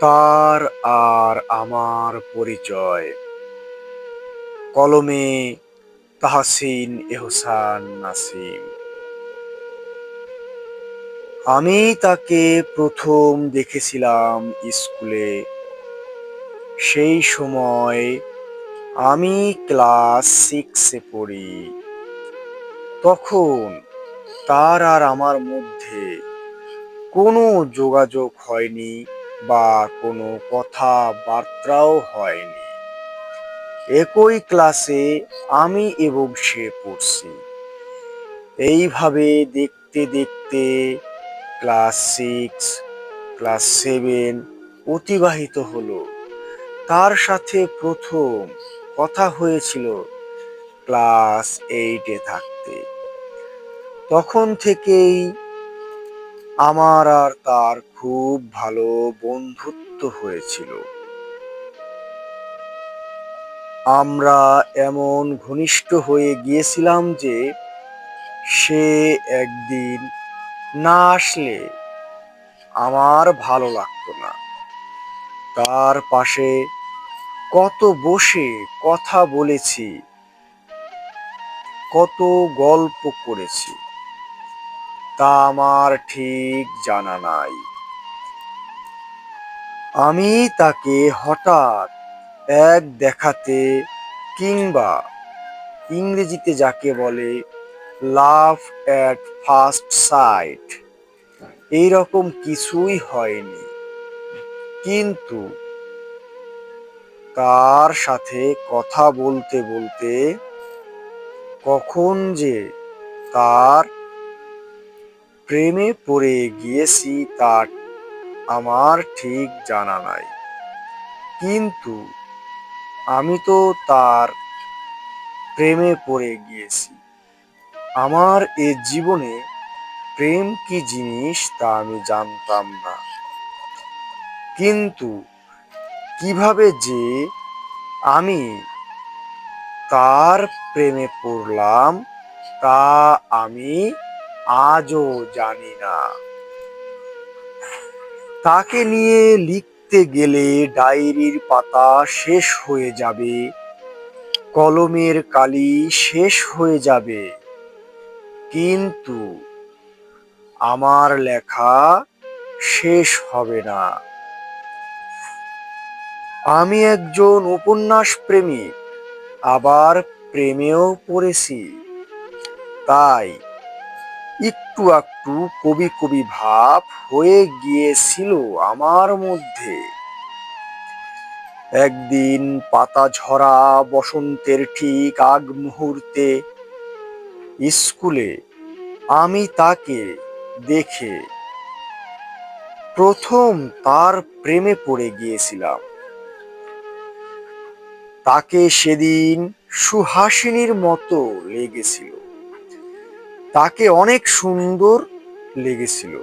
তার আর আমার পরিচয়। কলমে তাহসিন এহসান নাসিম। আমি তাকে প্রথম দেখেছিলাম স্কুলে। সেই সময় আমি ক্লাস 6-এ পড়ি। তখন তার আর আমার মধ্যে কোনো যোগাযোগ হয়নি বা কোনো কথাবার্তাও হয়নি। একই ক্লাসে আমি এবং সে পড়ছি। এইভাবে দেখতে দেখতে ক্লাস 6, ক্লাস 7 অতিবাহিত হলো। তার সাথে প্রথম কথা হয়েছিল ক্লাস 8-এ থাকতে। তখন থেকেই আমার আর তার খুব ভালো বন্ধুত্ব হয়েছিল। আমরা এমন ঘনিষ্ঠ হয়ে গিয়েছিলাম যে সে একদিন না আসলে আমার ভালো লাগতো না। তার পাশে কত বসে কথা বলেছি, কত গল্প করেছি তা আমার ঠিক জানা নাই। আমি তাকে হঠাৎ এক দেখাতে, কিংবা ইংরেজিতে যাকে বলে লাভ এট ফার্স্ট সাইট, এইরকম কিছুই হয়নি। কিন্তু তার সাথে কথা বলতে বলতে কখন যে তার প্রেমে পড়ে গিয়েছি তা আমার ঠিক জানা নাই। কিন্তু আমি তো তার প্রেমে পড়ে গিয়েছি। আমার এ জীবনে প্রেম কি জিনিস তা আমি জানতাম না। কিন্তু কিভাবে যে আমি তার প্রেমে পড়লাম তা আমি আজও জানি না। তাকে নিয়ে লিখতে গেলে ডায়েরির পাতা শেষ হয়ে যাবে, কলমের কালি শেষ হয়ে যাবে, কিন্তু আমার লেখা শেষ হবে না। আমি একজন উপন্যাস প্রেমিক, আবার প্রেমেও পড়েছি। তাই একটু একটু কবি কবি ভাব হয়ে গিয়েছিল আমার মধ্যে। একদিন পাতা ঝরা বসন্তের ঠিক আগ মুহূর্তে স্কুলে আমি তাকে দেখে প্রথম তার প্রেমে পড়ে গিয়েছিলাম। তাকে সেদিন সুহাসিনীর মতো লেগেছিল। তাকে অনেক সুন্দর লেগেছিল।